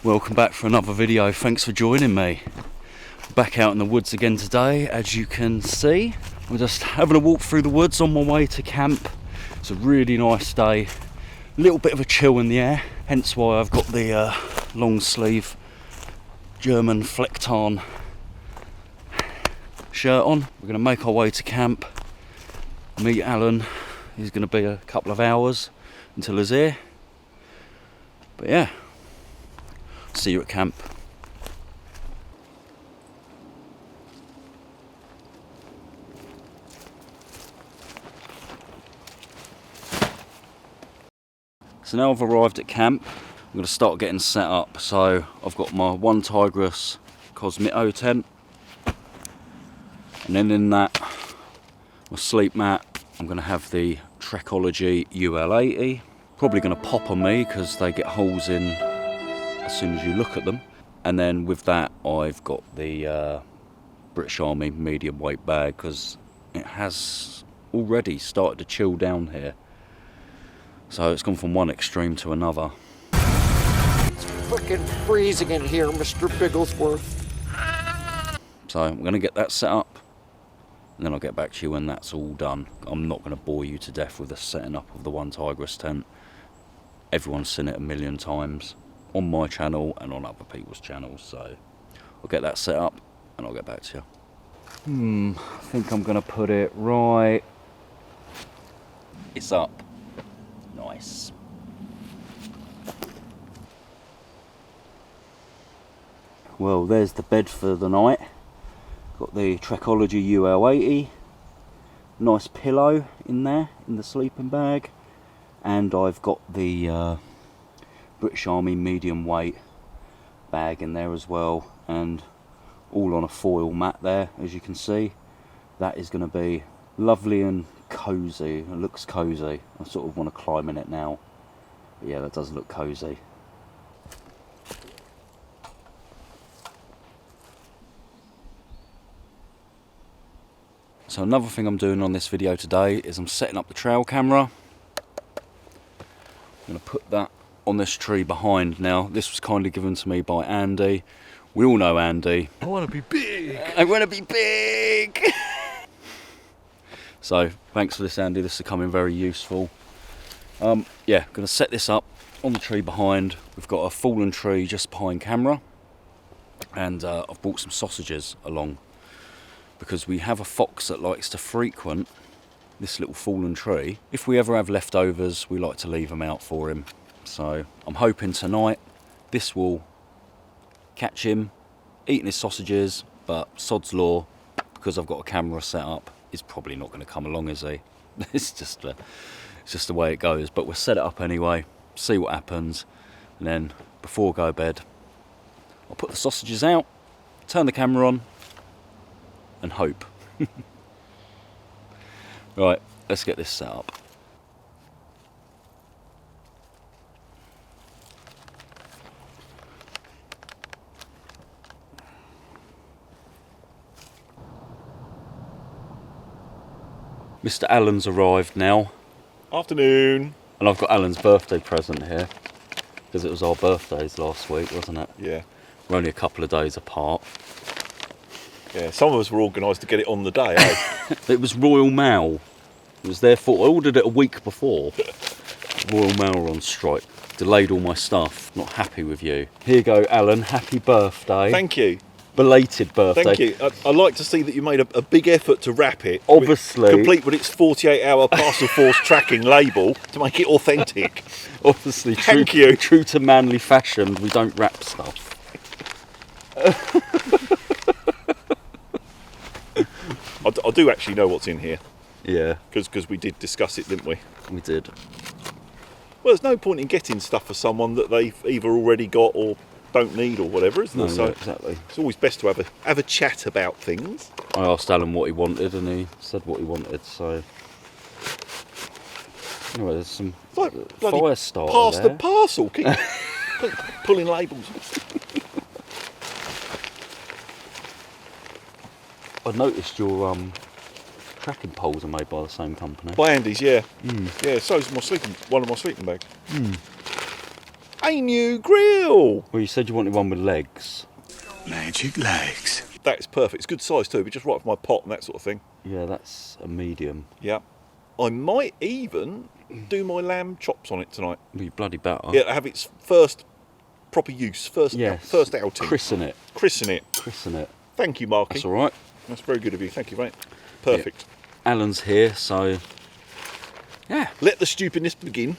Welcome back for another video. Thanks for joining me. Back out in the woods again today. As you can see, we're just having a walk through the woods on my way to camp. It's a really nice day, a little bit of a chill in the air, hence why I've got the long sleeve German Flecktarn shirt on. We're going to make our way to camp, meet Allan. He's going to be a couple of hours until he's here, but yeah, see you at camp. So now I've arrived at camp, I'm going to start getting set up. So I've got my one tigris cosmitto tent, and then in that, my sleep mat, I'm going to have the Trekology UL80. Probably going to pop on me because they get holes in as soon as you look at them. And then with that, I've got the British Army medium weight bag because it has already started to chill down here. So it's gone from one extreme to another. It's frickin' freezing in here, Mr. Bigglesworth. So I'm going to get that set up, and then I'll get back to you when that's all done. I'm not going to bore you to death with the setting up of the one tigris tent. Everyone's seen it a million times on my channel and on other people's channels. So I'll get that set up and I'll get back to you. I think I'm going to put it right. It's up. Nice. Well, there's the bed for the night. Got the Trekology UL80. Nice pillow in there, in the sleeping bag. And I've got the British Army medium weight bag in there as well. And all on a foil mat there, as you can see. That is going to be lovely and cosy. It looks cosy. I sort of want to climb in it now. But yeah, that does look cosy. So another thing I'm doing on this video today is I'm setting up the trail camera. I'm going to put that on this tree behind. Now, this was kindly given to me by Andy. We all know Andy. I want to be big. I want to be big. So thanks for this, Andy. This is coming very useful. Yeah, going to set this up on the tree behind. We've got a fallen tree just behind camera, and I've brought some sausages along because we have a fox that likes to frequent this little fallen tree. If we ever have leftovers, we like to leave them out for him. So I'm hoping tonight this will catch him eating his sausages, but sod's law, because I've got a camera set up, he's probably not going to come along, is he? It's just the way it goes. But we'll set it up anyway, see what happens, and then before I go to bed, I'll put the sausages out, turn the camera on, and hope. Right, let's get this set up. Mr. Allan's arrived now. Afternoon. And I've got Allan's birthday present here, because it was our birthdays last week, wasn't it? Yeah. We're only a couple of days apart. Yeah, some of us were organised to get it on the day, eh? It was Royal Mail. It was their fault. I ordered it a week before. Royal Mail were on strike. Delayed all my stuff. Not happy with you. Here you go, Allan. Happy birthday. Thank you. Belated birthday. Thank you. I like to see that you made a big effort to wrap it. Obviously. Complete with its 48-hour parcel force tracking label to make it authentic. Obviously. Thank you. True to manly fashion, we don't wrap stuff. I do actually know what's in here. Yeah. Because we did discuss it, didn't we? We did. Well, there's no point in getting stuff for someone that they've either already got or don't need or whatever, isn't there? No, So yeah, exactly. it's always best to have a chat about things. I asked Allan what he wanted and he said what he wanted, so... Anyway, there's some Like fire starter pass there. the parcel. Keep pulling labels. I noticed your tracking poles are made by the same company. By Andy's, yeah. Yeah, so is one of my sleeping bags. a new grill. Well, you said you wanted one with legs. Magic legs. That's perfect. It's good size too, but just right for my pot and that sort of thing. Yeah, that's a medium. Yeah. I might even do my lamb chops on it tonight. Well, you bloody better. Yeah, have its first proper use, first outing. Christen it. Christen it. Christen it. Thank you, Marky. That's all right. That's very good of you. Thank you, mate. Perfect. Yeah. Allan's here, so yeah. Let the stupidness begin.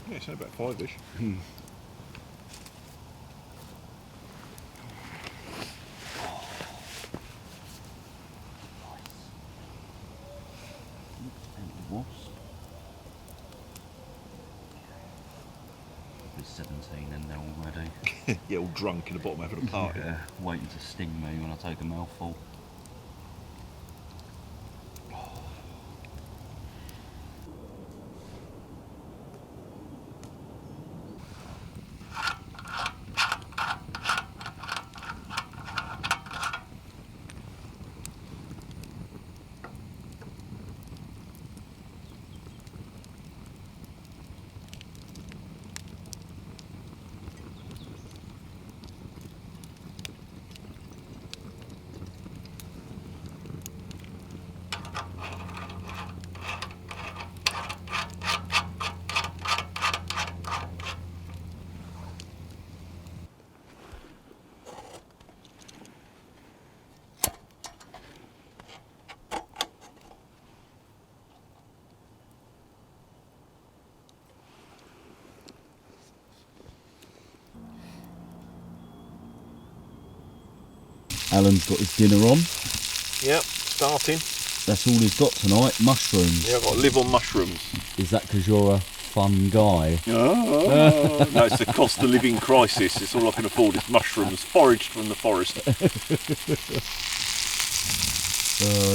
No, it's only about 5-ish. There's 17 in there already. Yeah, all drunk in the bottom having a party. Yeah, waiting to sting me when I take a mouthful. Allan's got his dinner on. Yep, starting. That's all he's got tonight, mushrooms. Yeah, I've got to live on mushrooms. Is that because you're a fun guy? Oh, no, it's the cost of living crisis. It's all I can afford is mushrooms, foraged from the forest.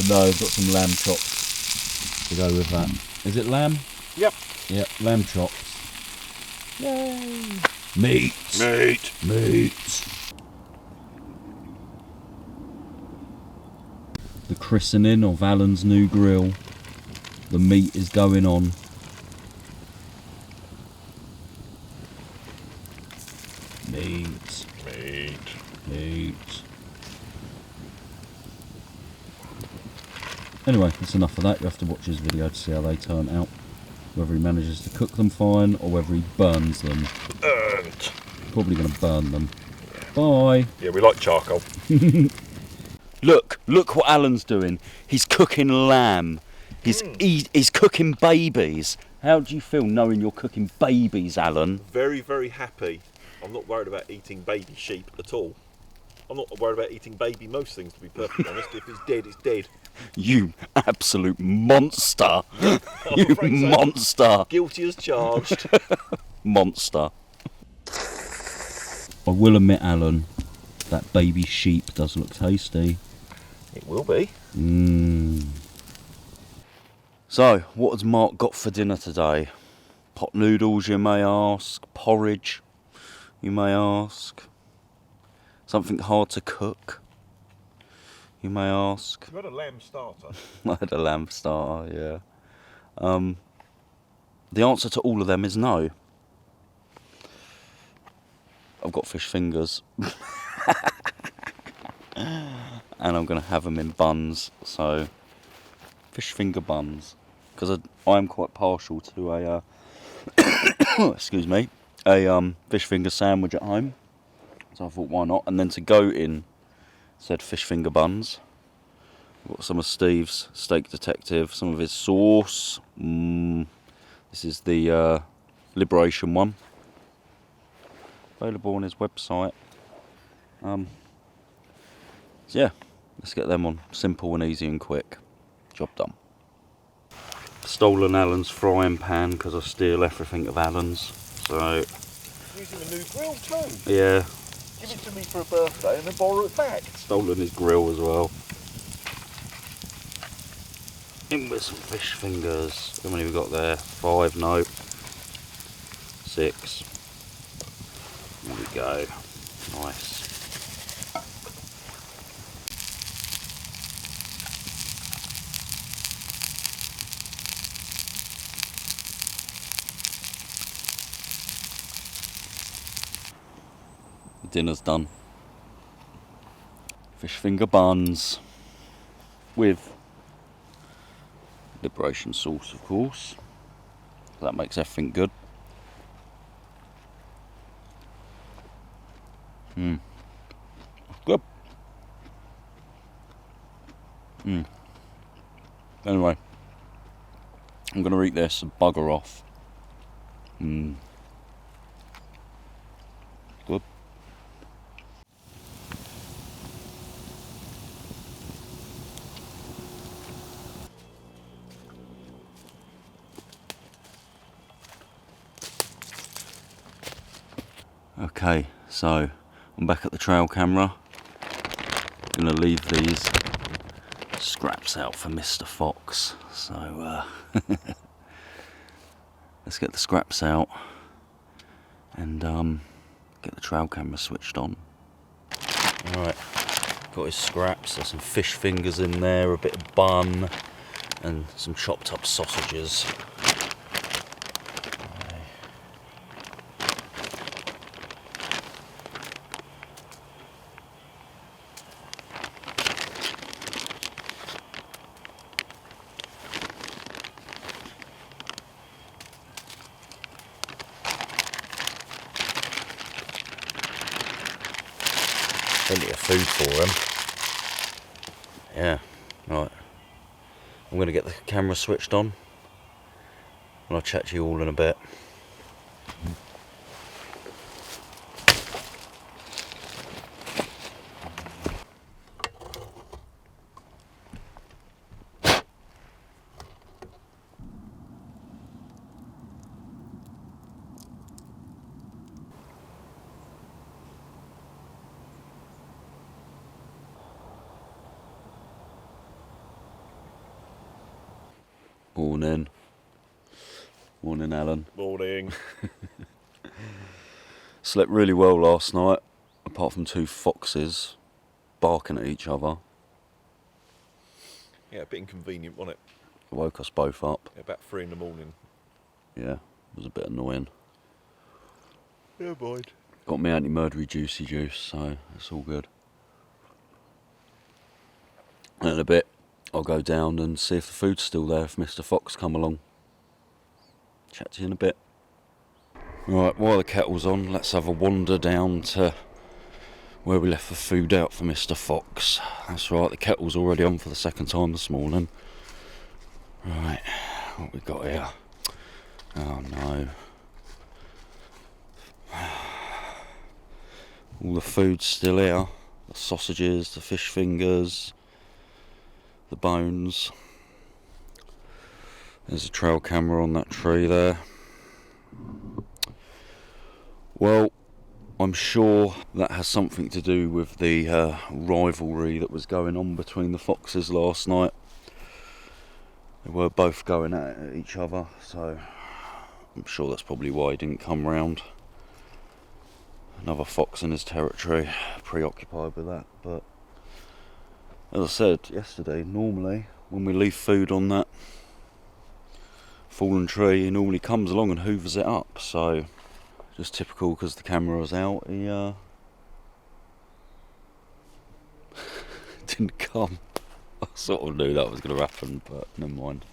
No, I've got some lamb chops to go with that. Is it lamb? Yep. Yep, lamb chops. Yay! Meat! Meat. Meat! The christening of Allan's new grill. The meat is going on. Meat. Meat. Meat. Anyway, that's enough of that. You have to watch his video to see how they turn out. Whether he manages to cook them fine or whether he burns them. Burnt. Probably going to burn them. Bye. Yeah, we like charcoal. Look what Allan's doing. He's cooking lamb. He's cooking babies. How do you feel knowing you're cooking babies, Allan? Very, very happy. I'm not worried about eating baby sheep at all. I'm not worried about eating baby most things, to be perfectly honest. If it's dead, it's dead. You absolute monster. I'm You afraid so. monster. Guilty as charged. Monster. I will admit, Allan, that baby sheep does look tasty. It will be. So, what has Mark got for dinner today? Pot noodles, you may ask. Porridge, you may ask. Something hard to cook, you may ask. You had a lamb starter. I had a lamb starter, yeah. The answer to all of them is no. I've got fish fingers. And I'm going to have them in buns, so fish finger buns. Because I'm quite partial to a, excuse me, a fish finger sandwich at home. So I thought, why not? And then to go in said fish finger buns. I've got some of Steve's Steak Detective, some of his sauce. This is the Liberation one. Available on his website. So yeah, let's get them on. Simple and easy and quick. Job done. Stolen Allan's frying pan because I steal everything of Allan's. So Using a new grill too. yeah, Give it to me for a birthday and then borrow it back. stolen his grill as well. In with some fish fingers. How many we got there? 5, no. 6. There we go. Nice. Dinner's done. Fish finger buns with Liberation sauce, of course. That makes everything good. Good. Anyway, I'm gonna eat this and bugger off. Good. Okay, so I'm back at the trail camera. Gonna leave these scraps out for Mr. Fox. So let's get the scraps out and get the trail camera switched on. Alright, got his scraps. There's some fish fingers in there, a bit of bun, and some chopped up sausages. Plenty of food for him. Yeah, right. I'm going to get the camera switched on and I'll chat to you all in a bit. Morning. Morning, Alan. Morning. Slept really well last night, apart from 2 foxes barking at each other. Yeah, a bit inconvenient, wasn't it? It woke us both up. Yeah, about 3 in the morning. Yeah, it was a bit annoying. Yeah, boy. Got me anti-murdery juicy juice, so it's all good. And in a bit, I'll go down and see if the food's still there, if Mr. Fox come along. Chat to you in a bit. Right, while the kettle's on, let's have a wander down to where we left the food out for Mr. Fox. That's right, the kettle's already on for the 2nd time this morning. Right, what we got here? Oh no. All the food's still here. The sausages, the fish fingers, the bones. There's a trail camera on that tree there. Well, I'm sure that has something to do with the rivalry that was going on between the foxes last night. They were both going at each other, so I'm sure that's probably why he didn't come round. Another fox in his territory, preoccupied with that. But as I said yesterday, normally when we leave food on that fallen tree, he normally comes along and hoovers it up. So just typical, because the camera was out, he didn't come. I sort of knew that was going to happen, but never mind.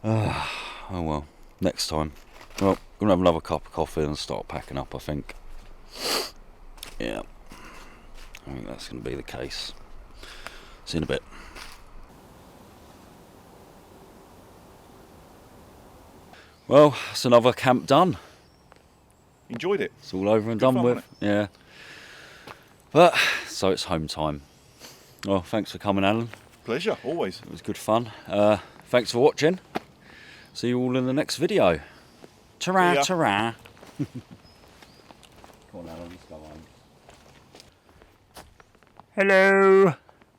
Oh well, next time. Well, gonna have another cup of coffee and start packing up, I think. Yeah, I think that's going to be the case. See you in a bit. Well, it's another camp done. Enjoyed it. It's all over and Good done fun, with. wasn't Yeah. But so it's home time. Well, thanks for coming, Alan. Pleasure, always. It was good fun. Thanks for watching. See you all in the next video. Ta-ra, See ya. ta-ra. Come on, Alan, let's go home. Hello.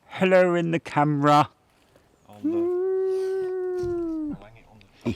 Hello in the camera. I'll hang it on the